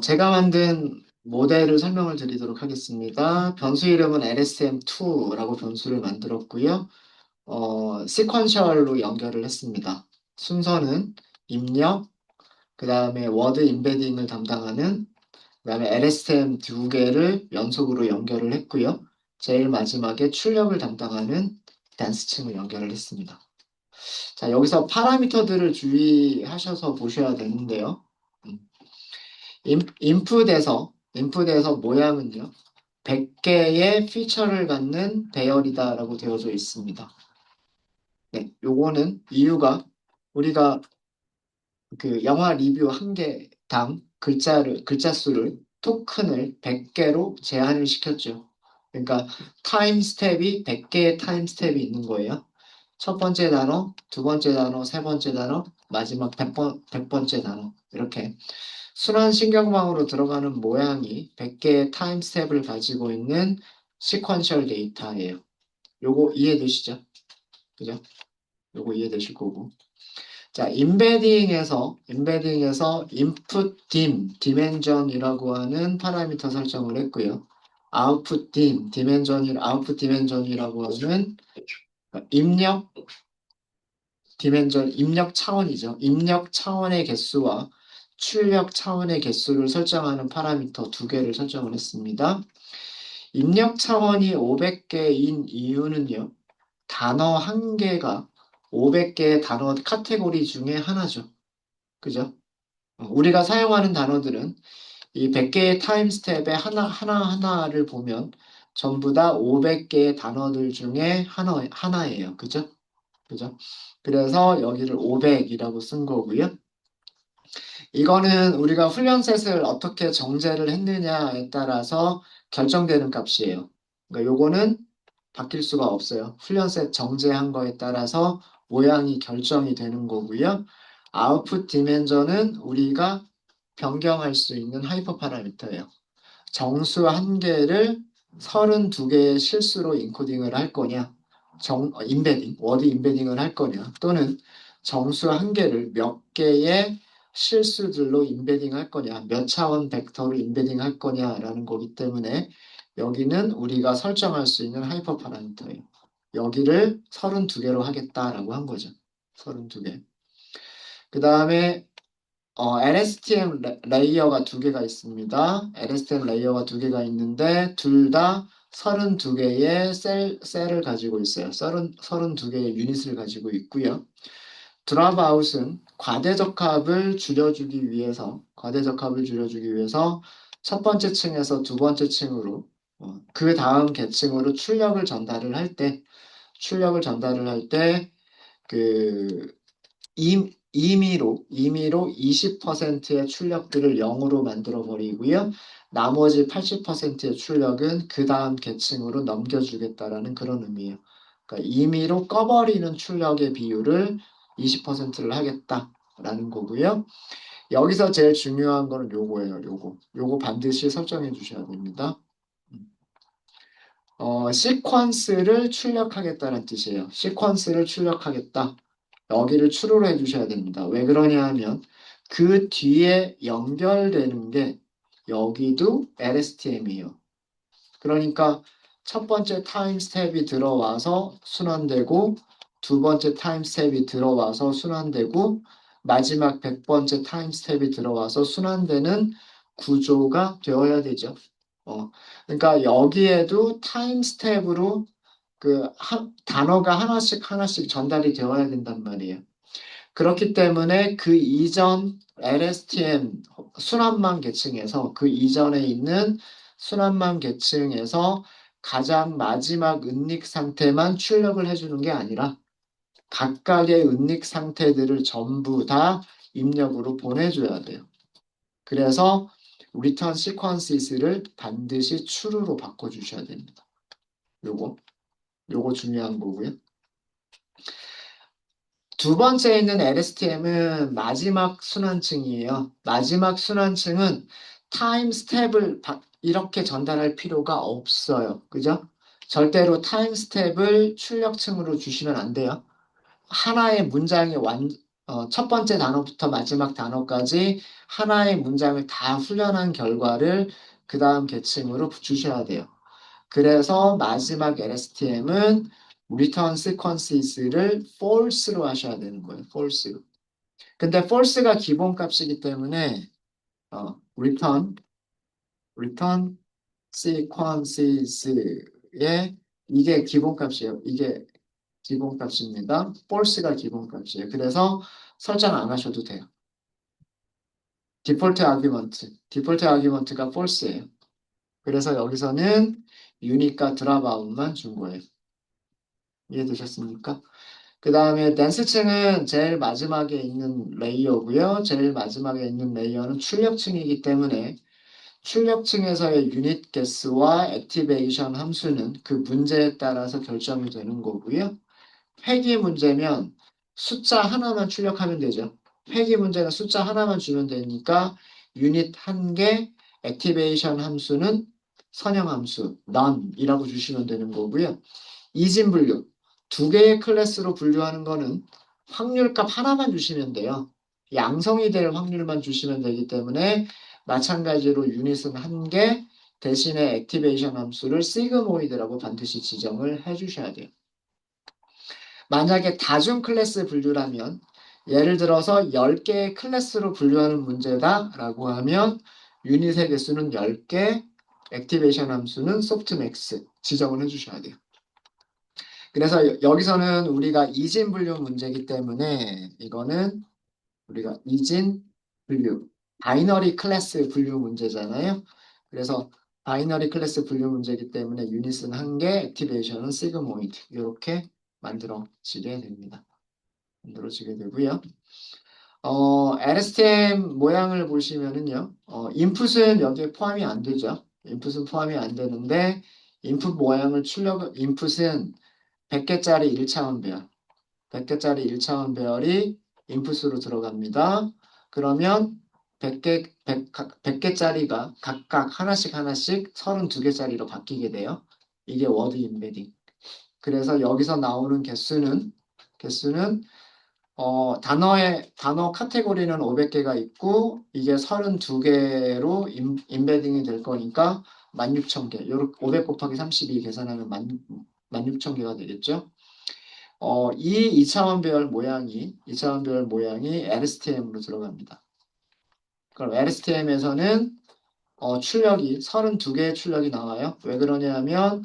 제가 만든 모델을 설명을 드리도록 하겠습니다. 변수 이름은 LSTM2라고 변수를 만들었고요. 시퀀셜로 연결을 했습니다. 순서는 입력, 그 다음에 워드 임베딩을 담당하는, 그 다음에 LSTM 두 개를 연속으로 연결을 했고요. 제일 마지막에 출력을 담당하는 댄스층을 연결을 했습니다. 자, 여기서 파라미터들을 주의하셔서 보셔야 되는데요. 음, 인풋에서 모양은요, 100개의 피처를 갖는 배열이다라고 되어져 있습니다. 네, 요거는 이유가 우리가 그 영화 리뷰 한 개당 글자 수를 토큰을 100개로 제한을 시켰죠. 그러니까 타임 스텝이 100개의 타임 스텝이 있는 거예요. 첫 번째 단어, 두 번째 단어, 세 번째 단어, 마지막 100번째 단어. 이렇게 순환 신경망으로 들어가는 모양이 100개의 타임 스텝을 가지고 있는 시퀀셜 데이터예요. 요거 이해되시죠? 그죠? 요거 이해되실 거고. 자, 임베딩에서 input dimension이라고 하는 파라미터 설정을 했고요. output dimension이라고 하는 입력 입력 차원이죠. 입력 차원의 개수와 출력 차원의 개수를 설정하는 파라미터 두 개를 설정을 했습니다. 입력 차원이 500개인 이유는요. 단어 한 개가 500개의 단어 카테고리 중에 하나죠. 그죠? 우리가 사용하는 단어들은 이 100개의 타임 스텝에 하나를 보면 전부 다 500개의 단어들 중에 하나예요. 그죠? 그죠? 그래서 여기를 500이라고 쓴 거고요. 이거는 우리가 훈련셋을 어떻게 정제를 했느냐에 따라서 결정되는 값이에요. 그러니까 요거는 바뀔 수가 없어요. 훈련셋 정제한 거에 따라서 모양이 결정이 되는 거고요. 아웃풋 디멘전은 우리가 변경할 수 있는 하이퍼 파라미터예요. 정수 한 개를 32개의 실수로 인코딩을 할 거냐, 워드 임베딩을 할 거냐, 또는 정수 한 개를 몇 개의 실수들로 임베딩 할 거냐, 몇 차원 벡터로 임베딩 할 거냐라는 거기 때문에 여기는 우리가 설정할 수 있는 하이퍼 파라미터예요. 여기를 32개로 하겠다라고 한 거죠. 32개. 그 다음에 LSTM 레이어가 두 개가 있습니다. LSTM 레이어가 두 개가 있는데 둘 다 32개의 셀을 가지고 있어요. 32개의 유닛을 가지고 있고요. 드랍아웃은 과대적합을 줄여주기 위해서 첫 번째 층에서 두 번째 층으로 그 다음 계층으로 출력을 전달을 할 때 그 임의로 20%의 출력들을 0으로 만들어 버리고요. 나머지 80%의 출력은 그 다음 계층으로 넘겨주겠다라는 그런 의미예요. 그러니까 임의로 꺼버리는 출력의 비율을 20%를 하겠다라는 거고요. 여기서 제일 중요한 거는 요거예요. 요거 반드시 설정해 주셔야 됩니다. 시퀀스를 출력하겠다는 뜻이에요. 시퀀스를 출력하겠다. 여기를 true로 해주셔야 됩니다. 왜 그러냐 하면 그 뒤에 연결되는 게 여기도 LSTM이에요. 그러니까 첫 번째 타임 스텝이 들어와서 순환되고 두 번째 타임 스텝이 들어와서 순환되고 마지막 100번째 타임 스텝이 들어와서 순환되는 구조가 되어야 되죠. 그러니까 여기에도 타임 스텝으로 단어가 하나씩 전달이 되어야 된단 말이에요. 그렇기 때문에 그 이전 LSTM 순환만 계층에서 그 이전에 있는 순환만 계층에서 가장 마지막 은닉 상태만 출력을 해주는 게 아니라 각각의 은닉 상태들을 전부 다 입력으로 보내줘야 돼요. 그래서 return sequences를 반드시 true로 바꿔주셔야 됩니다. 요거 중요한 거고요. 두 번째 있는 LSTM은 마지막 순환층이에요. 마지막 순환층은 타임 스텝을 이렇게 전달할 필요가 없어요. 그죠? 절대로 타임 스텝을 출력층으로 주시면 안 돼요. 하나의 문장이 첫 번째 단어부터 마지막 단어까지 하나의 문장을 다 훈련한 결과를 그 다음 계층으로 주셔야 돼요. 그래서 마지막 LSTM은 return sequences를 false로 하셔야 되는 거예요. false로. 근데 false가 기본값이기 때문에 return sequences의 이게 기본값이에요. 이게 기본값입니다. false가 기본값이에요. 그래서 설정 안 하셔도 돼요. 디폴트 아규먼트가 false예요. 그래서 여기서는 유닛과 드랍아웃만 준 거예요. 이해되셨습니까? 그 다음에 댄스층은 제일 마지막에 있는 레이어고요. 제일 마지막에 있는 레이어는 출력층이기 때문에 출력층에서의 유닛 개수와 액티베이션 함수는 그 문제에 따라서 결정이 되는 거고요. 회귀 문제면 숫자 하나만 출력하면 되죠. 회귀 문제는 숫자 하나만 주면 되니까 유닛 한 개, 액티베이션 함수는 선형 함수 none이라고 주시면 되는 거고요. 이진 분류 두 개의 클래스로 분류하는 거는 확률값 하나만 주시면 돼요. 양성이 될 확률만 주시면 되기 때문에 마찬가지로 유닛은 한 개, 대신에 액티베이션 함수를 시그모이드라고 반드시 지정을 해주셔야 돼요. 만약에 다중 클래스 분류라면 예를 들어서 10개의 클래스로 분류하는 문제다라고 하면 유닛의 개수는 10개, 액티베이션 함수는 소프트맥스 지정을 해주셔야 돼요. 그래서 여기서는 우리가 이진 분류 문제이기 때문에 이거는 우리가 이진 분류, 바이너리 클래스 분류 문제잖아요. 그래서 바이너리 클래스 분류 문제이기 때문에 유닛은 한 개, 액티베이션은 시그모이드 이렇게 만들어지게 됩니다. 만들어지게 되고요. LSTM 모양을 보시면은요, 인풋은 여기에 포함이 안 되죠. 인풋은 포함이 안 되는데, 인풋은 100개짜리 1차원 배열, 100개짜리 1차원 배열이 인풋으로 들어갑니다. 그러면 100개짜리가 각각 하나씩 32개짜리로 바뀌게 돼요. 이게 워드 인베딩. 그래서 여기서 나오는 개수는 단어 카테고리는 500개가 있고 이게 32개로 인베딩이 될 거니까 16,000개. 500 곱하기 32 계산하면 16,000개가 되겠죠. 이 2차원 배열 모양이 LSTM으로 들어갑니다. 그럼 LSTM에서는 출력이 32개의 출력이 나와요. 왜 그러냐면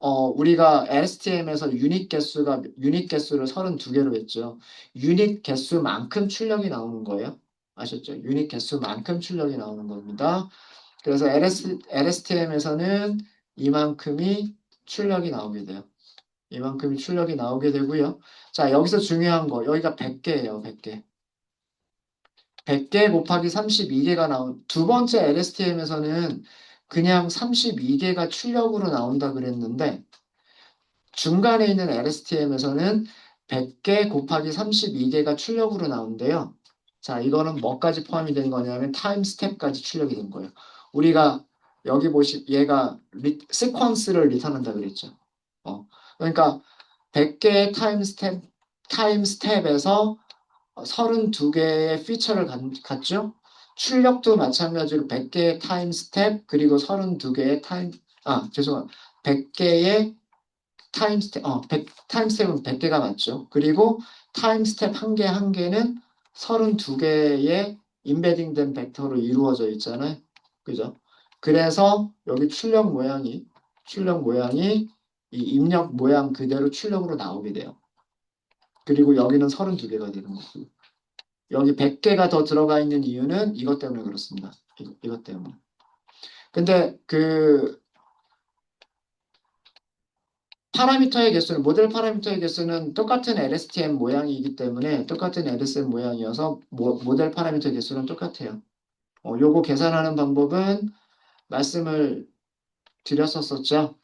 우리가 LSTM에서 유닛 개수를 32개로 했죠. 유닛 개수만큼 출력이 나오는 거예요. 아셨죠? 유닛 개수만큼 출력이 나오는 겁니다. 그래서 LSTM에서는 이만큼이 출력이 나오게 돼요. 이만큼이 출력이 나오게 되고요. 자, 여기서 중요한 거. 여기가 100개예요. 100개. 100개 곱하기 32개가 나온 두 번째 LSTM에서는 그냥 32개가 출력으로 나온다 그랬는데 중간에 있는 LSTM에서는 100개 곱하기 32개가 출력으로 나온대요. 자, 이거는 뭐까지 포함이 된 거냐면 타임 스텝까지 출력이 된 거예요. 우리가 여기 얘가 시퀀스를 리턴한다 그랬죠. 그러니까 100개의 타임 스텝에서 32개의 피처를 갖죠. 출력도 마찬가지로 100개의 타임 스텝 그리고 32개의 죄송합니다. 100개의 타임 스텝은 100개가 맞죠. 그리고 타임 스텝 한 개 한 개는 32개의 인베딩된 벡터로 이루어져 있잖아요. 그죠? 그래서 여기 출력 모양이 이 입력 모양 그대로 출력으로 나오게 돼요. 그리고 여기는 32개가 되는 거고. 여기 100개가 더 들어가 있는 이유는 이것 때문에 그렇습니다. 이것 때문에. 근데 모델 파라미터의 개수는 똑같은 LSTM 모양이기 때문에 똑같은 LSTM 모양이어서 모델 파라미터 개수는 똑같아요. 요거 계산하는 방법은 말씀을 드렸었죠.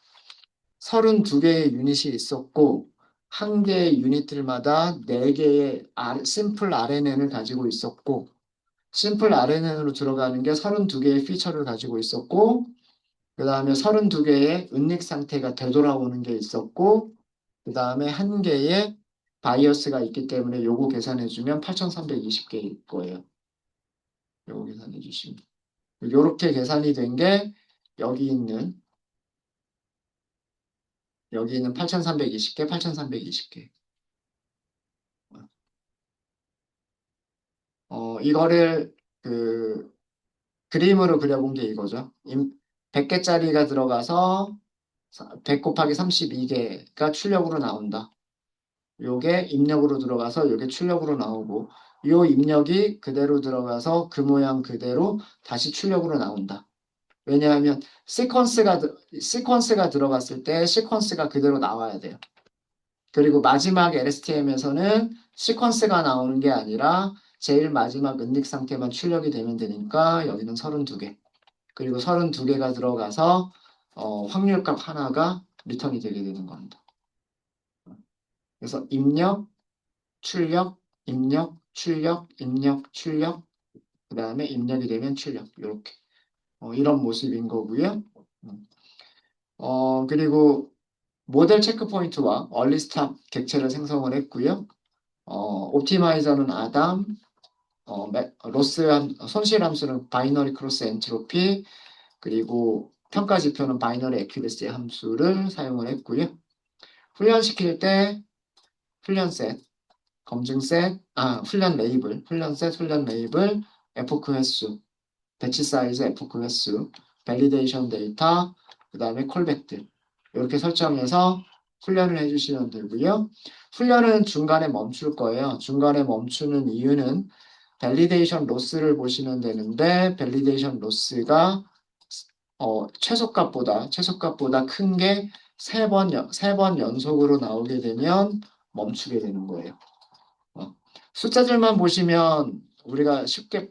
32개의 유닛이 있었고 한 개의 유닛들마다 4개의 심플 RNN을 가지고 있었고 심플 RNN으로 들어가는 게 32개의 피처를 가지고 있었고 그 다음에 32개의 은닉 상태가 되돌아오는 게 있었고 그 다음에 한 개의 바이어스가 있기 때문에 요거 계산해주면 8,320개일 거예요. 요거 계산해주시면. 요렇게 계산이 된 게 여기 있는 8,320개, 8,320개. 이거를 그 그림으로 그려본 게 이거죠. 100개짜리가 들어가서 100 곱하기 32개가 출력으로 나온다. 요게 입력으로 들어가서 요게 출력으로 나오고 요 입력이 그대로 들어가서 그 모양 그대로 다시 출력으로 나온다. 왜냐하면 시퀀스가 들어갔을 때 시퀀스가 그대로 나와야 돼요. 그리고 마지막 LSTM에서는 시퀀스가 나오는 게 아니라 제일 마지막 은닉 상태만 출력이 되면 되니까 여기는 32개. 그리고 32개가 들어가서 확률값 하나가 리턴이 되게 되는 겁니다. 그래서 입력, 출력, 입력, 출력, 입력, 출력, 그 다음에 입력이 되면 출력. 이렇게. 이런 모습인 거고요. 음. 그리고 모델 체크 포인트와 얼리 스탑 객체를 생성을 했고요. 옵티마이저는 아담, 손실 함수는 바이너리 크로스 엔트로피, 그리고 평가 지표는 바이너리 에큐레시 함수를 사용을 했고요. 훈련시킬 때 훈련 셋, 검증 셋, 훈련 레이블, 에포크 횟수, 배치 사이즈, 에포크 횟수, 밸리데이션 데이터, 그 다음에 콜백들 이렇게 설정해서 훈련을 해주시면 되고요. 훈련은 중간에 멈출 거예요. 중간에 멈추는 이유는 밸리데이션 로스를 보시면 되는데 밸리데이션 로스가 최소값보다 큰 게 세 번 연속으로 나오게 되면 멈추게 되는 거예요. 숫자들만 보시면 우리가 쉽게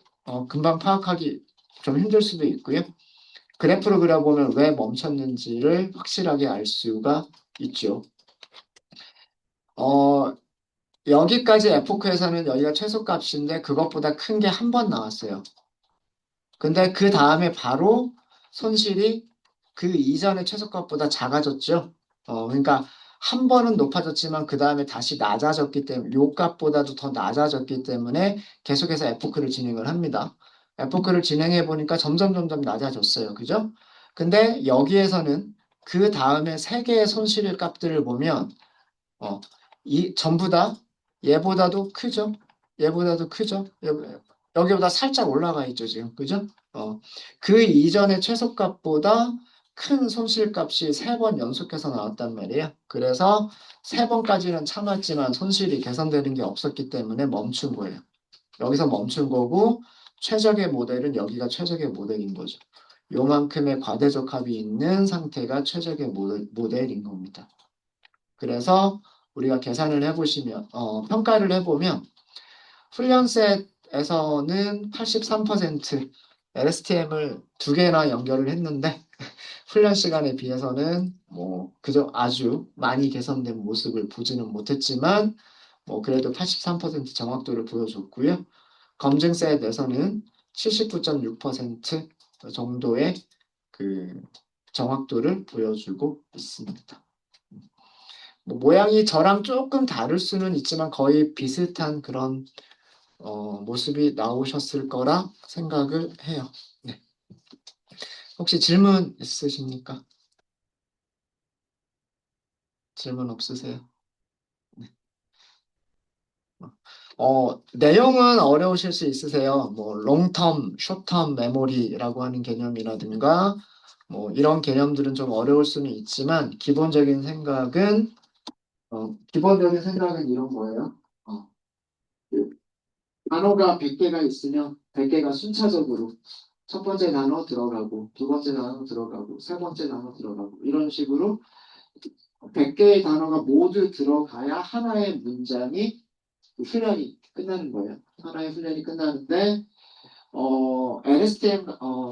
금방 파악하기 좀 힘들 수도 있고요. 그래프로 그려보면 왜 멈췄는지를 확실하게 알 수가 있죠. 어, 여기까지 에포크에서는 여기가 최소값인데 그것보다 큰 게 한 번 나왔어요. 근데 그 다음에 바로 손실이 그 이전의 최소값보다 작아졌죠. 그러니까 한 번은 높아졌지만 그 다음에 다시 낮아졌기 때문에 요 값보다도 더 낮아졌기 때문에 계속해서 에포크를 진행을 합니다. 에포크를 진행해 보니까 점점 낮아졌어요. 그죠? 근데 여기에서는 그 다음에 세 개의 손실 값들을 보면 이 전부 다 얘보다도 크죠? 얘보다도 크죠? 여기보다 살짝 올라가 있죠, 지금. 그죠? 그 이전의 최소값보다 큰 손실값이 세 번 연속해서 나왔단 말이에요. 그래서 세 번까지는 참았지만 손실이 개선되는 게 없었기 때문에 멈춘 거예요. 여기서 멈춘 거고 최적의 모델은 여기가 최적의 모델인 거죠. 요만큼의 과대적합이 있는 상태가 최적의 모델인 겁니다. 그래서 우리가 계산을 해보시면, 평가를 해보면, 훈련셋에서는 83% LSTM을 두 개나 연결을 했는데, 훈련 시간에 비해서는 그저 아주 많이 개선된 모습을 보지는 못했지만, 그래도 83% 정확도를 보여줬고요. 검증셋에서는 79.6% 정도의 그 정확도를 보여주고 있습니다. 모양이 저랑 조금 다를 수는 있지만 거의 비슷한 그런 모습이 나오셨을 거라 생각을 해요. 네. 혹시 질문 있으십니까? 질문 없으세요? 네. 내용은 어려우실 수 있으세요. 롱텀, 숏텀 메모리라고 하는 개념이라든가 이런 개념들은 좀 어려울 수는 있지만 기본적인 생각은 이런 거예요. 어, 단어가 100개가 있으면 100개가 순차적으로 첫 번째 단어 들어가고 두 번째 단어 들어가고 세 번째 단어 들어가고 이런 식으로 100개의 단어가 모두 들어가야 하나의 문장이 훈련이 끝나는 거예요. 하나의 훈련이 끝나는데 LSTM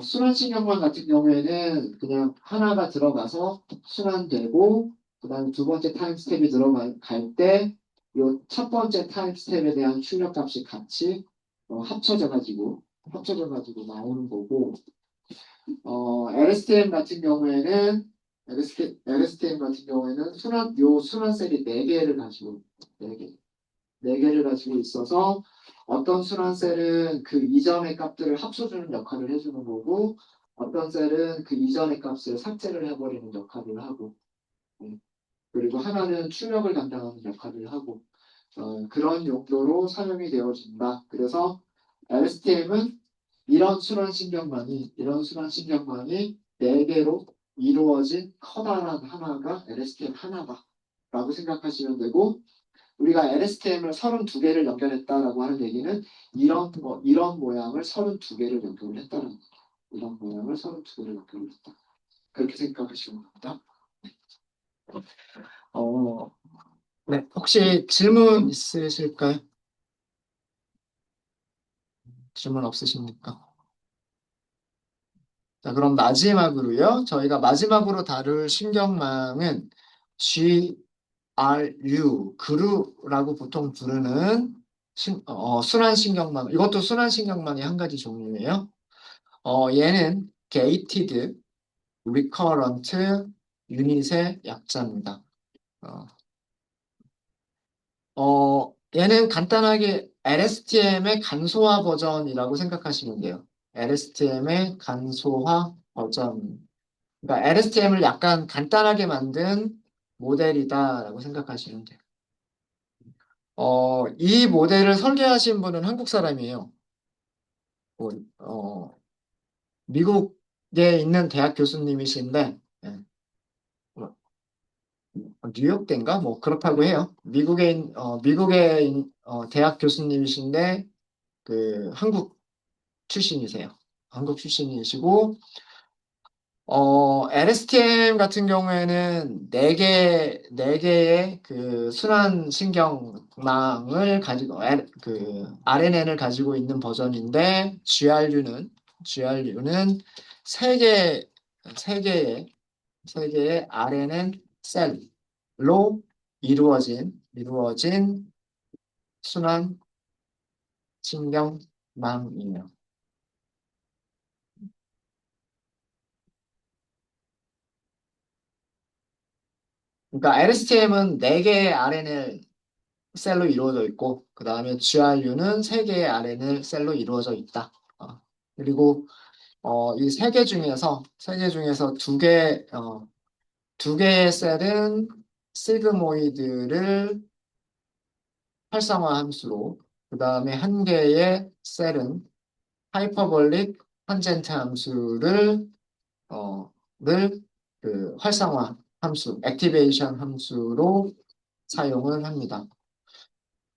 순환신경관 같은 경우에는 그냥 하나가 들어가서 순환되고 그다음에 두 번째 타임 스텝이 들어갈 때 이 첫 번째 타임 스텝에 대한 출력값이 같이 합쳐져 가지고 나오는 거고 LSTM 같은 경우에는 LSTM 같은 경우에는 순환 셀이 4개를 가지고 4개. 4개를 가지고 있어서 어떤 순환 셀은 그 이전의 값들을 합쳐주는 역할을 해주는 거고 어떤 셀은 그 이전의 값을 삭제를 해버리는 역할을 하고 음, 그리고 하나는 출력을 담당하는 역할을 하고 그런 용도로 사용이 되어진다. 그래서 LSTM은 이런 순환신경망이 4개로 이루어진 커다란 하나가 LSTM 하나다라고 생각하시면 되고 우리가 LSTM을 32개를 연결했다라고 하는 얘기는 이런 모양을 32개를 연결을 했다는 거예요. 이런 모양을 32개를 연결을 했다. 그렇게 생각하시면 됩니다. 어, 네, 혹시 질문 있으실까요? 질문 없으십니까? 자, 그럼 마지막으로요. 저희가 마지막으로 다룰 신경망은 그루라고 보통 부르는 순환신경망. 이것도 순환신경망의 한 가지 종류예요. 얘는 gated recurrent unit의 약자입니다. 어, 얘는 간단하게 LSTM의 간소화 버전이라고 생각하시면 돼요. LSTM의 간소화 버전. 그러니까 LSTM을 약간 간단하게 만든 모델이다라고 생각하시면 돼요. 이 모델을 설계하신 분은 한국 사람이에요. 뭐, 미국에 있는 대학 교수님이신데, 예, 뭐, 뉴욕대인가? 뭐, 그렇다고 해요. 미국의 대학 교수님이신데, 그, 한국 출신이세요. 한국 출신이시고, LSTM 같은 경우에는 네 개의 그 순환 신경망을 가지고, 그 RNN을 가지고 있는 버전인데, GRU는 세 개, 세 개의 RNN 셀로 이루어진 순환 신경망이에요. 그러니까 LSTM은 네개의 RNN 셀로 이루어져 있고, 그 다음에 GRU는 세 개의 RNL 셀로 이루어져 있다. 그리고 이 세 개 중에서 두 개의 셀은 시그모이드를 활성화 함수로, 그 다음에 한 개의 셀은 하이퍼볼릭 탄젠트 함수를 그 활성화 함수, 액티베이션 함수로 사용을 합니다.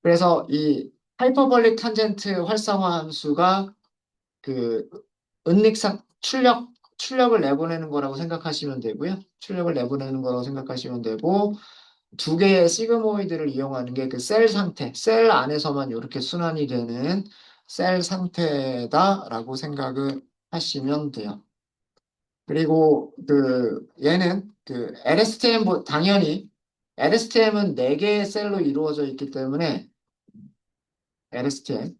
그래서 이 하이퍼볼릭 탄젠트 활성화 함수가 그 은닉상 출력을 내보내는 거라고 생각하시면 되고요. 출력을 내보내는 거라고 생각하시면 되고 두 개의 시그모이드를 이용하는 게 그 셀 상태, 셀 안에서만 이렇게 순환이 되는 셀 상태다라고 생각을 하시면 돼요. 그리고 그 얘는 그 당연히 LSTM은 네 개의 셀로 이루어져 있기 때문에 LSTM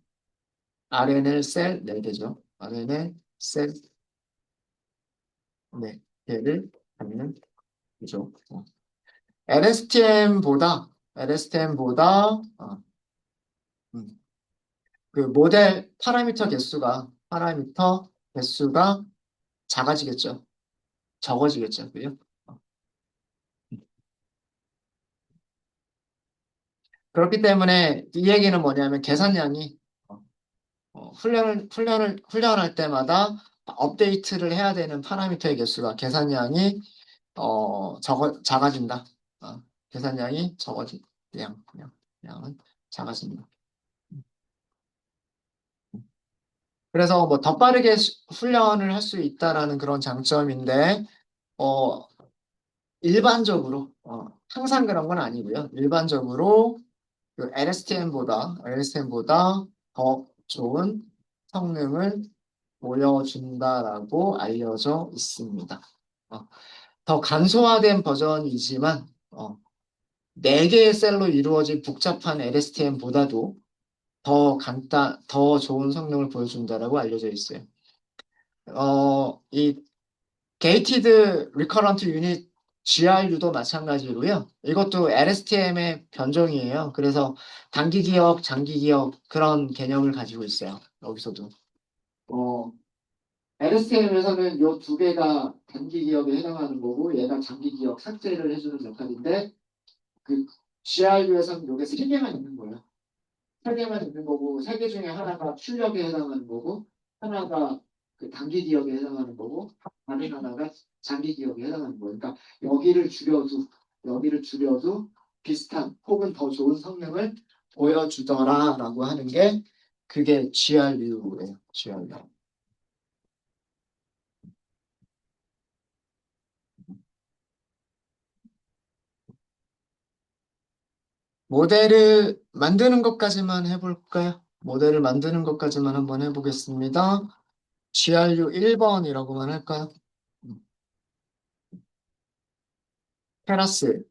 RNL 셀 4개죠. RNL 셀 4개를 갖는 구조. LSTM보다 음, 그 모델 파라미터 개수가 작아지겠죠. 적어지겠죠. 그죠? 어. 그렇기 때문에 이 얘기는 뭐냐면 계산량이 어, 훈련할 때마다 업데이트를 해야 되는 파라미터의 개수가 계산량이 작아진다. 계산량이 적어진 양은 작아진다. 그래서 뭐 더 빠르게 훈련을 할 수 있다라는 그런 장점인데, 어, 항상 그런 건 아니고요. 일반적으로 그 LSTM보다 더 좋은 성능을 보여준다라고 알려져 있습니다. 어, 더 간소화된 버전이지만, 4개의 셀로 이루어진 복잡한 LSTM보다도 더 좋은 성능을 보여준다라고 알려져 있어요. 이 게이티드 리커런트 유닛 GRU도 마찬가지로요. 이것도 LSTM의 변종이에요. 그래서 단기 기억, 장기 기억 그런 개념을 가지고 있어요. 여기서도. LSTM에서는 이 두 개가 단기 기억에 해당하는 거고 얘가 장기 기억 삭제를 해주는 역할인데 그 GRU에서는 이게 세 개만 있는 거예요. 세 개만 있는 거고 세 개 중에 하나가 출력에 해당하는 거고 하나가 그 단기 기억에 해당하는 거고 다른 하나가 장기 기억에 해당하는 거예요. 그러니까 여기를 줄여도 비슷한 혹은 더 좋은 성능을 보여주더라라고 하는 게 그게 GRU예요. GRU. 모델을 만드는 것까지만 해볼까요? 모델을 만드는 것까지만 한번 해보겠습니다. GRU 1번이라고만 할까요? 테라스,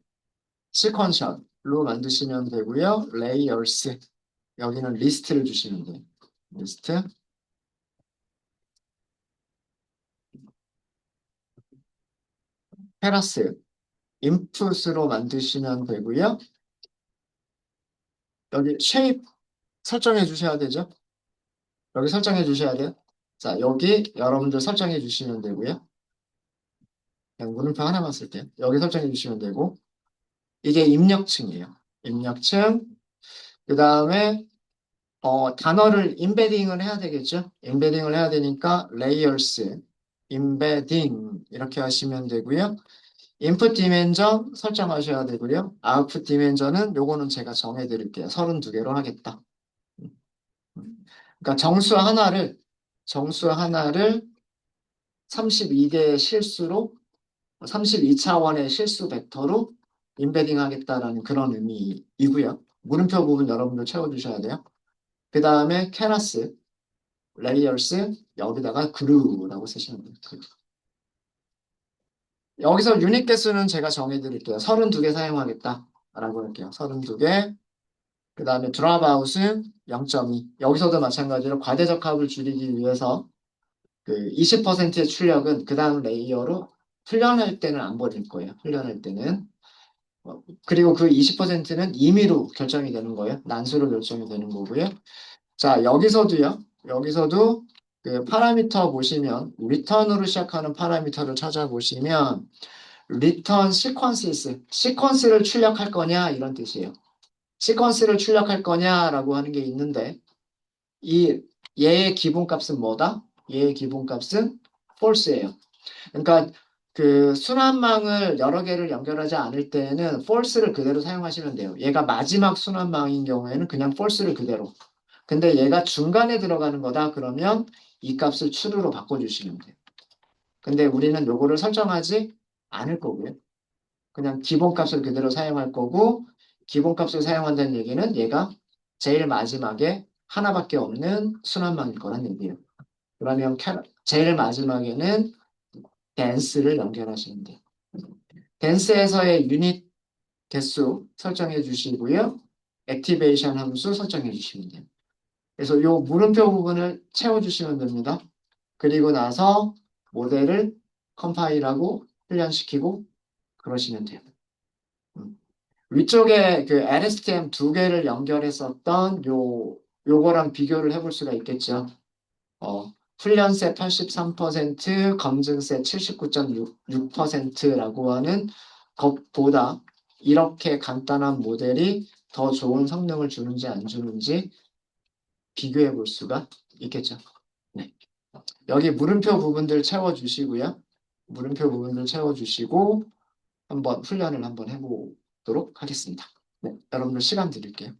시퀀셜로 만드시면 되고요. 레이어스, 여기는 리스트를 주시면 돼요. 리스트, 테라스, 인풋으로 만드시면 되고요. 여기 쉐입 설정해 주셔야 되죠. 여기 설정해 주셔야 돼요. 자, 여기 여러분들 설정해 주시면 되고요. 그냥 물음표 하나만 쓸게요. 여기 설정해 주시면 되고 이게 입력층이에요. 입력층. 그 다음에 단어를 임베딩을 해야 되겠죠. 임베딩을 해야 되니까 layers, 임베딩 이렇게 하시면 되고요. input dimension 설정하셔야 되고요. output dimension은 요거는 제가 정해드릴게요. 32개로 하겠다. 그러니까 정수 하나를 32개의 실수로 32차원의 실수 벡터로 임베딩 하겠다라는 그런 의미이고요. 물음표 부분 여러분들 채워주셔야 돼요. 그 다음에 캐라스, 레이어스, 여기다가 그루라고 쓰시면 돼요. 그루. 여기서 유닛 개수는 제가 정해드릴게요. 32개 사용하겠다라고 할게요. 32개. 그 다음에 드랍아웃은 0.2. 여기서도 마찬가지로 과대적합을 줄이기 위해서 그 20%의 출력은 그 다음 레이어로 훈련할 때는 안 버릴 거예요. 훈련할 때는. 그리고 그 20%는 임의로 결정이 되는 거예요. 난수로 결정이 되는 거고요. 자, 여기서도 그 파라미터 보시면 return으로 시작하는 파라미터를 찾아보시면 return sequences, 시퀀스를 출력할 거냐 이런 뜻이에요. 시퀀스를 출력할 거냐라고 하는 게 있는데 이 얘의 기본값은 뭐다? 얘의 기본값은 false예요. 그러니까 그 순환망을 여러 개를 연결하지 않을 때는 false를 그대로 사용하시면 돼요. 얘가 마지막 순환망인 경우에는 그냥 false를 그대로. 근데 얘가 중간에 들어가는 거다 그러면 이 값을 true로 바꿔주시면 돼요. 근데 우리는 요거를 설정하지 않을 거고요. 그냥 기본값을 그대로 사용할 거고 기본값을 사용한다는 얘기는 얘가 제일 마지막에 하나밖에 없는 순환망일 거란 얘기예요. 그러면 제일 마지막에는 댄스를 연결하시면 돼요. 댄스에서의 유닛 개수 설정해 주시고요. 액티베이션 함수 설정해 주시면 돼요. 그래서 요 물음표 부분을 채워주시면 됩니다. 그리고 나서 모델을 컴파일하고 훈련시키고 그러시면 돼요. 위쪽에 그 LSTM 두 개를 연결했었던 요거랑 비교를 해볼 수가 있겠죠. 훈련세 83%, 검증세 79.6%라고 하는 것보다 이렇게 간단한 모델이 더 좋은 성능을 주는지 안 주는지 비교해 볼 수가 있겠죠. 네. 여기 물음표 부분들 채워주시고요. 물음표 부분들 채워주시고 한번 훈련을 한번 해보도록 하겠습니다. 네, 여러분들 시간 드릴게요.